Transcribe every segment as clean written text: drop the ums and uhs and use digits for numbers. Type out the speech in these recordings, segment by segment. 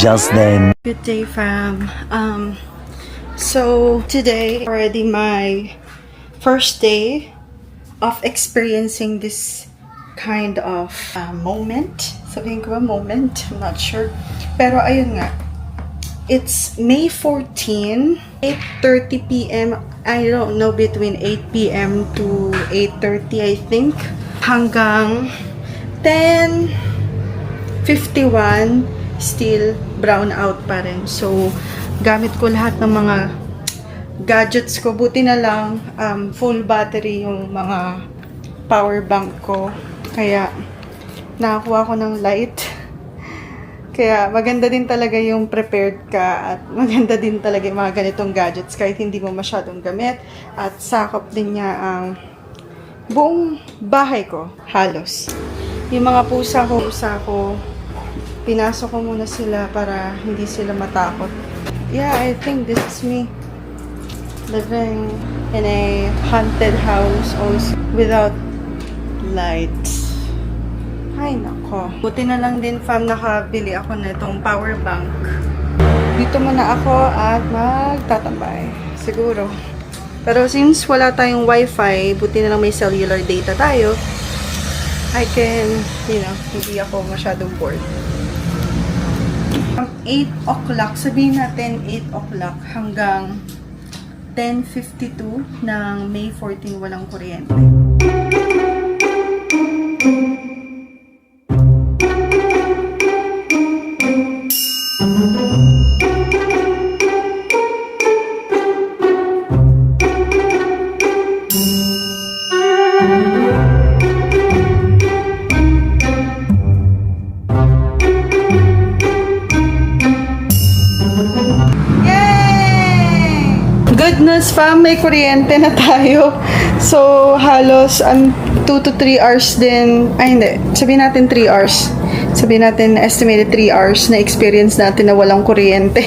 Just then. Good day, fam. So today already my first day of experiencing this kind of moment. Sabihin ko ba moment? I'm not sure. Pero ayun nga. It's May 14, 8:30 p.m. I don't know, between 8 p.m. to 8:30 I think. Hanggang 10:51, still brown out pa rin. So, gamit ko lahat ng mga gadgets ko. Buti na lang, full battery yung mga power bank ko. Kaya, nakakuha ko ng light. Kaya, maganda din talaga yung prepared ka at maganda din talaga yung mga ganitong gadgets kahit hindi mo masyadong gamit. At sakop din niya ang buong bahay ko, halos. Yung mga pusa ko, pinasok ko muna sila para hindi sila matakot. Yeah, I think this is me living in a haunted house also without lights. Ay, nako. Buti na lang din, fam, nakabili ako na itong power bank. Dito muna ako at magtatambay. Siguro. Pero since wala tayong wifi, buti na lang may cellular data tayo, I can, hindi ako masyadong bored. 8 o'clock, sabihin natin 8 o'clock hanggang 10:52 ng May 14, walang kuryente. Goodness, fam, may kuryente na tayo. So, halos 2 to 3 hours din. Ay, hindi. Sabihin natin 3 hours. Sabihin natin estimated 3 hours na experience natin na walang kuryente.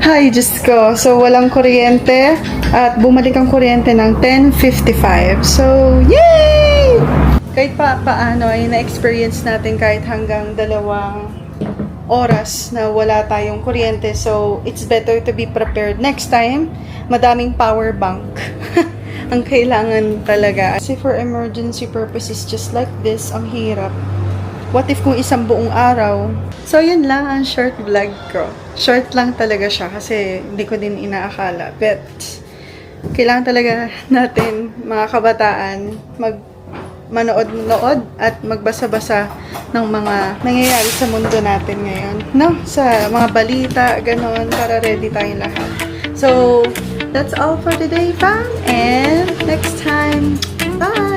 Ay, Diyos ko. So, walang kuryente. At bumalik ang kuryente ng 10:55. So, yay! Kahit paano ay na-experience natin kahit hanggang 2 oras na wala tayong kuryente. So, it's better to be prepared next time. Madaming power bank ang kailangan talaga. Kasi for emergency purposes just like this, ang hirap. What if kung isang buong araw? So, yun lang ang short vlog ko. Short lang talaga siya kasi hindi ko din inaakala. But, kailangan talaga natin, mga kabataan, manood at magbasa-basa ng mga nangyayari sa mundo natin ngayon. No? Sa mga balita, ganon, para ready tayong lahat. So, that's all for today, fam. And next time, bye!